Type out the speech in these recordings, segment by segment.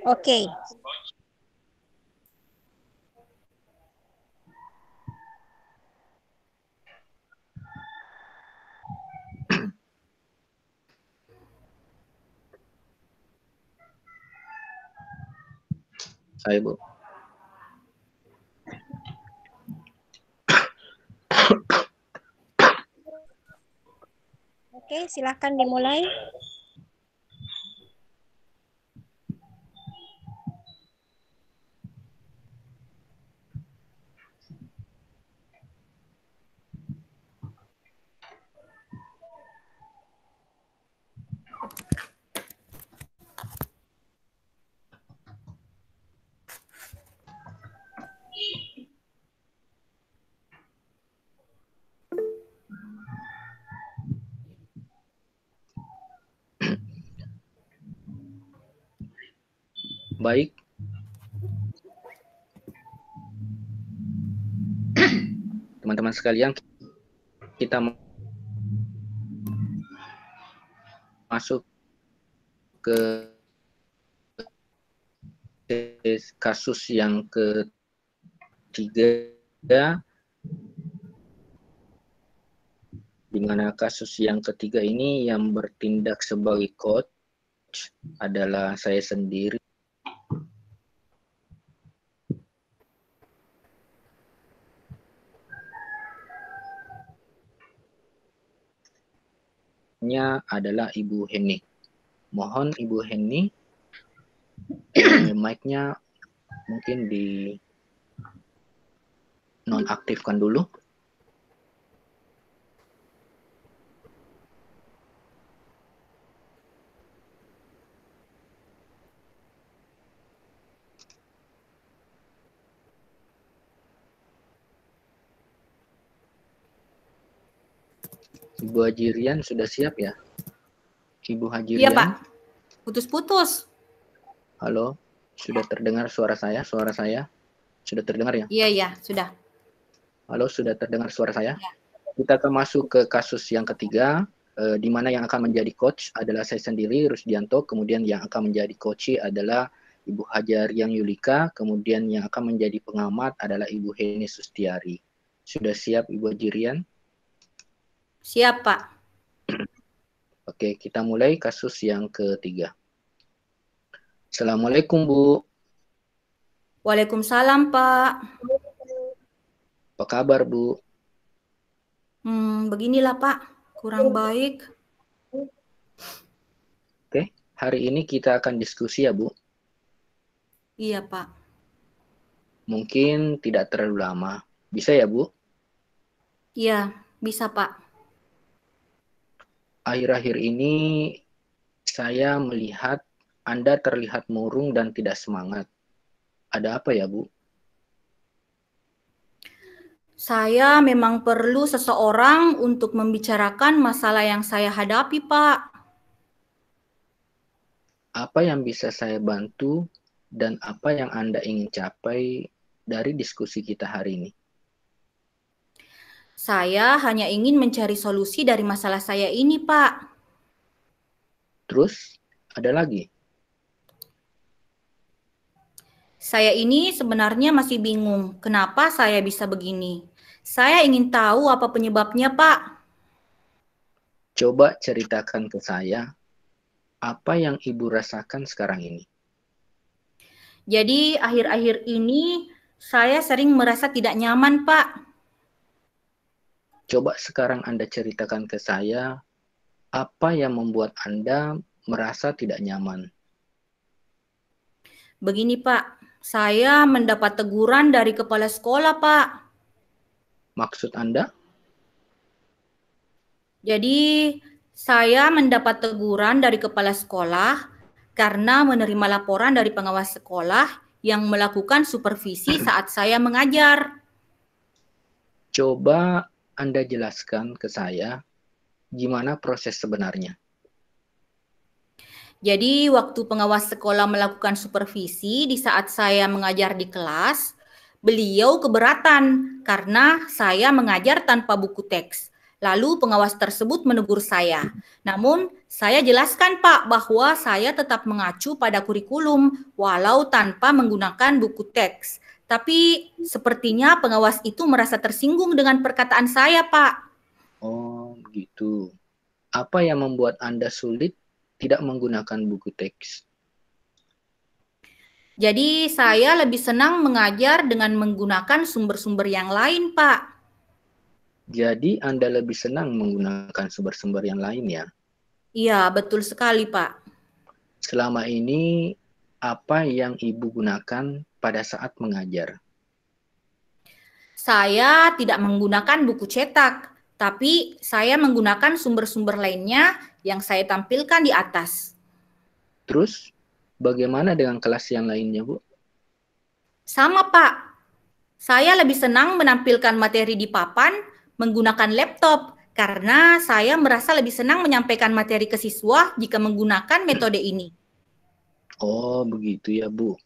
Oke. Saya, Bu. Oke, silakan dimulai. Baik. Teman-teman sekalian, kita masuk ke kasus yang ketiga, di mana kasus yang ketiga ini yang bertindak sebagai coach adalah saya sendiri. Adalah Ibu Heni. Mohon Ibu Heni, mic-nya mungkin di nonaktifkan dulu. Ibu Hajirian sudah siap ya? Ibu Hajirian? Iya, Pak. Putus-putus. Halo, sudah terdengar suara saya? Suara saya sudah terdengar ya? Iya, sudah. Halo, sudah terdengar suara saya? Ya. Kita akan masuk ke kasus yang ketiga, di mana yang akan menjadi coach adalah saya sendiri, Rusdianto, kemudian yang akan menjadi coach adalah Ibu Hajarian Yulika, kemudian yang akan menjadi pengamat adalah Ibu Heni Sustiari. Sudah siap Ibu Hajirian? Siap, Pak. Oke, kita mulai kasus yang ketiga. Assalamualaikum, Bu. Waalaikumsalam, Pak. Apa kabar, Bu? Beginilah, Pak. Kurang baik. Oke, hari ini kita akan diskusi ya, Bu. Iya, Pak. Mungkin tidak terlalu lama. Bisa ya, Bu? Iya, bisa, Pak. Akhir-akhir ini saya melihat Anda terlihat murung dan tidak semangat. Ada apa ya, Bu? Saya memang perlu seseorang untuk membicarakan masalah yang saya hadapi, Pak. Apa yang bisa saya bantu dan apa yang Anda ingin capai dari diskusi kita hari ini? Saya hanya ingin mencari solusi dari masalah saya ini, Pak. Terus, ada lagi? Saya ini sebenarnya masih bingung kenapa saya bisa begini. Saya ingin tahu apa penyebabnya, Pak. Coba ceritakan ke saya, apa yang Ibu rasakan sekarang ini? Jadi akhir-akhir ini saya sering merasa tidak nyaman, Pak. Coba sekarang Anda ceritakan ke saya, apa yang membuat Anda merasa tidak nyaman? Begini, Pak. Saya mendapat teguran dari kepala sekolah, Pak. Maksud Anda? Jadi saya mendapat teguran dari kepala sekolah karena menerima laporan dari pengawas sekolah yang melakukan supervisi saat saya mengajar. Coba Anda jelaskan ke saya, gimana proses sebenarnya? Jadi waktu pengawas sekolah melakukan supervisi di saat saya mengajar di kelas, beliau keberatan karena saya mengajar tanpa buku teks. Lalu pengawas tersebut menegur saya. Namun, saya jelaskan Pak bahwa saya tetap mengacu pada kurikulum walau tanpa menggunakan buku teks. Tapi sepertinya pengawas itu merasa tersinggung dengan perkataan saya, Pak. Oh, gitu. Apa yang membuat Anda sulit tidak menggunakan buku teks? Jadi saya lebih senang mengajar dengan menggunakan sumber-sumber yang lain, Pak. Jadi Anda lebih senang menggunakan sumber-sumber yang lain ya? Iya, betul sekali, Pak. Selama ini, apa yang Ibu gunakan pada saat mengajar? Saya tidak menggunakan buku cetak, tapi saya menggunakan sumber-sumber lainnya yang saya tampilkan di atas. Terus, bagaimana dengan kelas yang lainnya, Bu? Sama, Pak. Saya lebih senang menampilkan materi di papan menggunakan laptop karena saya merasa lebih senang menyampaikan materi ke siswa jika menggunakan metode ini. Oh, begitu ya, Bu.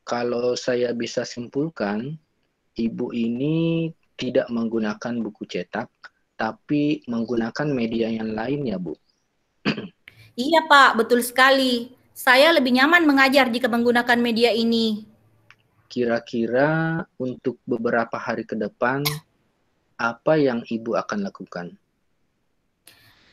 Kalau saya bisa simpulkan, Ibu ini tidak menggunakan buku cetak, tapi menggunakan media yang lain ya, Bu. Iya, Pak, betul sekali. Saya lebih nyaman mengajar jika menggunakan media ini. Kira-kira untuk beberapa hari ke depan, apa yang Ibu akan lakukan?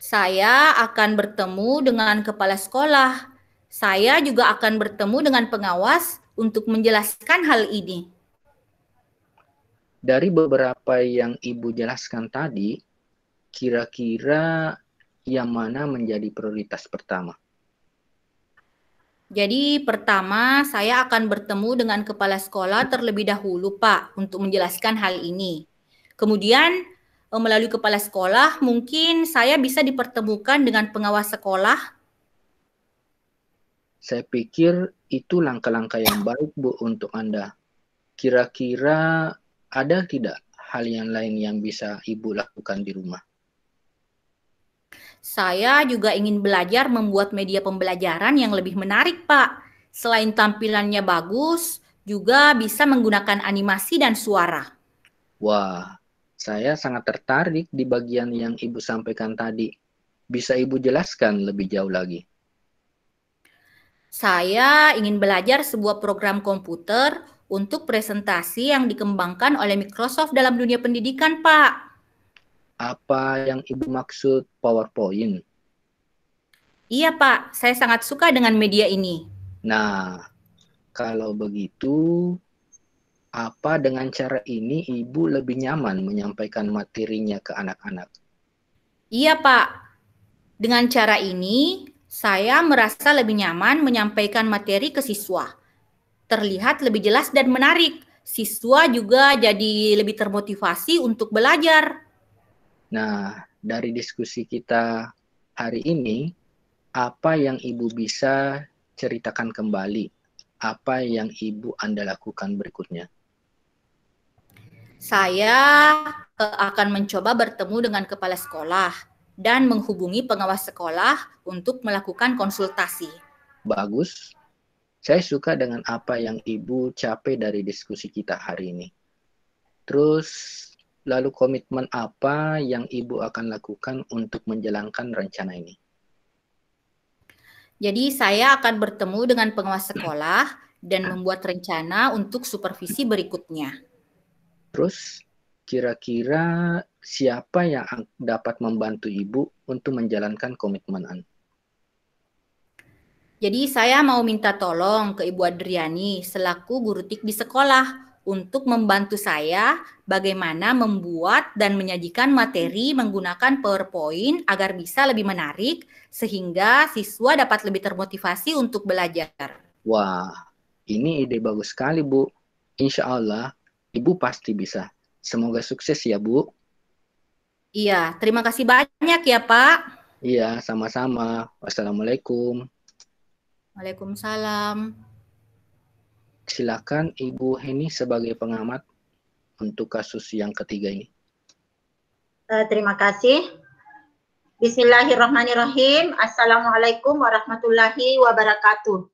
Saya akan bertemu dengan kepala sekolah. Saya juga akan bertemu dengan pengawas untuk menjelaskan hal ini. Dari beberapa yang Ibu jelaskan tadi, kira-kira yang mana menjadi prioritas pertama? Jadi pertama saya akan bertemu dengan kepala sekolah terlebih dahulu Pak untuk menjelaskan hal ini. Kemudian melalui kepala sekolah mungkin saya bisa dipertemukan dengan pengawas sekolah. Saya pikir itu langkah-langkah yang baik, Bu, untuk Anda. Kira-kira ada tidak hal yang lain yang bisa Ibu lakukan di rumah? Saya juga ingin belajar membuat media pembelajaran yang lebih menarik Pak. Selain tampilannya bagus, juga bisa menggunakan animasi dan suara. Wah, saya sangat tertarik di bagian yang Ibu sampaikan tadi. Bisa Ibu jelaskan lebih jauh lagi? Saya ingin belajar sebuah program komputer untuk presentasi yang dikembangkan oleh Microsoft dalam dunia pendidikan, Pak. Apa yang Ibu maksud PowerPoint? Iya, Pak. Saya sangat suka dengan media ini. Nah, kalau begitu, apa dengan cara ini Ibu lebih nyaman menyampaikan materinya ke anak-anak? Iya, Pak. Dengan cara ini, saya merasa lebih nyaman menyampaikan materi ke siswa. Terlihat lebih jelas dan menarik. Siswa juga jadi lebih termotivasi untuk belajar. Nah, dari diskusi kita hari ini, apa yang Ibu bisa ceritakan kembali? Apa yang Anda lakukan berikutnya? Saya akan mencoba bertemu dengan kepala sekolah dan menghubungi pengawas sekolah untuk melakukan konsultasi. Bagus. Saya suka dengan apa yang Ibu capai dari diskusi kita hari ini. Terus, lalu komitmen apa yang Ibu akan lakukan untuk menjalankan rencana ini? Jadi saya akan bertemu dengan pengawas sekolah dan membuat rencana untuk supervisi berikutnya. Terus, kira-kira siapa yang dapat membantu Ibu untuk menjalankan komitmen Anda? Jadi saya mau minta tolong ke Ibu Adriani selaku guru TIK di sekolah untuk membantu saya bagaimana membuat dan menyajikan materi menggunakan PowerPoint agar bisa lebih menarik sehingga siswa dapat lebih termotivasi untuk belajar. Wah, ini ide bagus sekali, Bu. Insya Allah, Ibu pasti bisa. Semoga sukses ya, Bu. Iya, terima kasih banyak ya Pak. Iya, sama-sama. Wassalamualaikum. Waalaikumsalam. Silakan Ibu Heni sebagai pengamat untuk kasus yang ketiga ini. Terima kasih. Bismillahirrahmanirrahim. Assalamualaikum warahmatullahi wabarakatuh.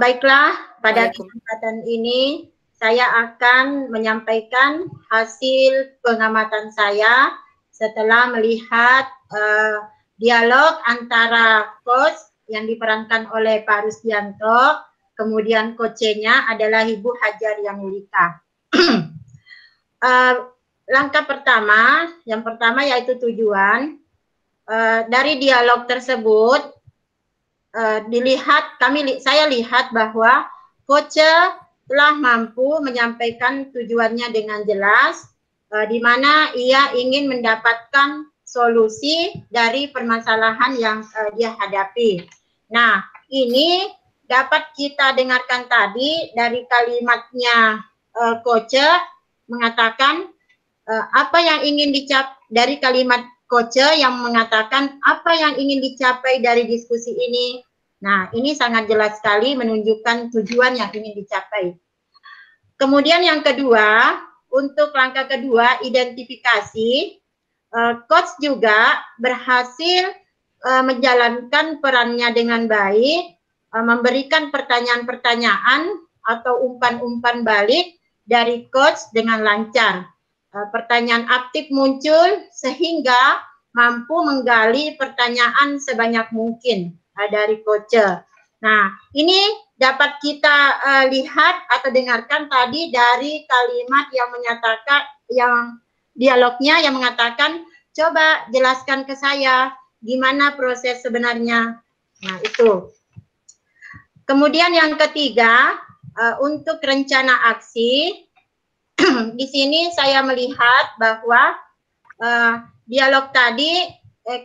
Baiklah, pada kesempatan ini saya akan menyampaikan hasil pengamatan saya setelah melihat dialog antara coach yang diperankan oleh Pak Rusdianto, kemudian coachnya adalah Ibu Hajar Yulika. Langkah pertama, yang pertama yaitu tujuan. Dari dialog tersebut saya lihat bahwa coach telah mampu menyampaikan tujuannya dengan jelas, di mana ia ingin mendapatkan solusi dari permasalahan yang dia hadapi. Nah, ini dapat kita dengarkan tadi dari kalimatnya coach mengatakan apa yang ingin dicapai dari kalimat coach yang mengatakan apa yang ingin dicapai dari diskusi ini. Nah, ini sangat jelas sekali menunjukkan tujuan yang ingin dicapai. Kemudian yang kedua, untuk langkah kedua, identifikasi. Coach juga berhasil menjalankan perannya dengan baik, memberikan pertanyaan-pertanyaan atau umpan-umpan balik dari coach dengan lancar. Pertanyaan aktif muncul sehingga mampu menggali pertanyaan sebanyak mungkin dari coach. Nah, ini dapat kita lihat atau dengarkan tadi dari kalimat yang menyatakan, yang dialognya yang mengatakan, coba jelaskan ke saya gimana proses sebenarnya. Nah, itu. Kemudian yang ketiga, untuk rencana aksi, di sini saya melihat bahwa dialog tadi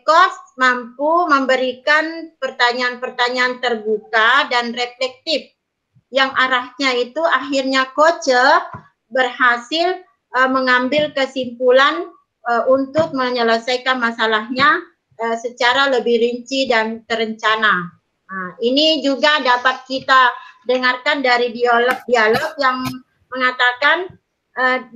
coach mampu memberikan pertanyaan-pertanyaan terbuka dan reflektif yang arahnya itu akhirnya coach berhasil mengambil kesimpulan untuk menyelesaikan masalahnya secara lebih rinci dan terencana. Nah, ini juga dapat kita dengarkan dari dialog yang mengatakan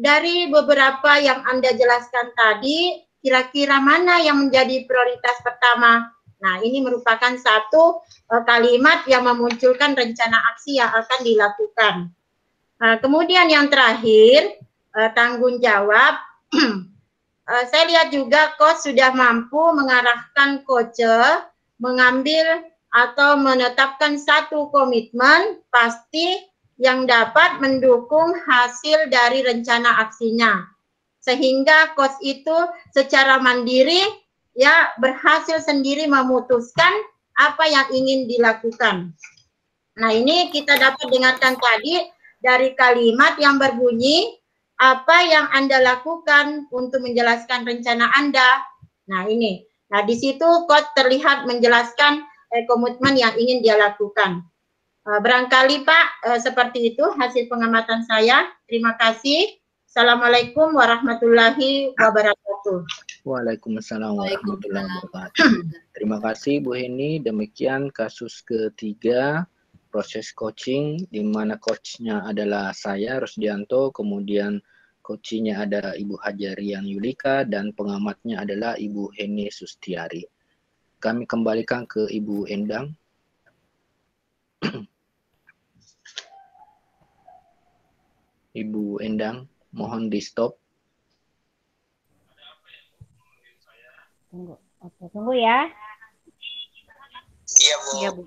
dari beberapa yang Anda jelaskan tadi, kira-kira mana yang menjadi prioritas pertama? Nah, ini merupakan satu kalimat yang memunculkan rencana aksi yang akan dilakukan. Kemudian yang terakhir, tanggung jawab. Saya lihat juga coach sudah mampu mengarahkan coach mengambil atau menetapkan satu komitmen pasti yang dapat mendukung hasil dari rencana aksinya. Sehingga coach itu secara mandiri ya berhasil sendiri memutuskan apa yang ingin dilakukan. Nah, ini kita dapat dengarkan tadi dari kalimat yang berbunyi, apa yang Anda lakukan untuk menjelaskan rencana Anda. Nah, ini. Nah, di situ coach terlihat menjelaskan komitmen yang ingin dia lakukan. Barangkali Pak, seperti itu hasil pengamatan saya. Terima kasih. Assalamualaikum warahmatullahi wabarakatuh. Waalaikumsalam warahmatullahi wabarakatuh. Terima kasih Bu Heni. Demikian kasus ketiga, proses coaching, di mana coachnya adalah saya, Rusdianto, kemudian coachnya ada Ibu Hajar Yulika, dan pengamatnya adalah Ibu Heni Sustiari. Kami kembalikan ke Ibu Endang. Ibu Endang, mohon di stop. Tunggu ya. Iya, Bu. Iya, Bu.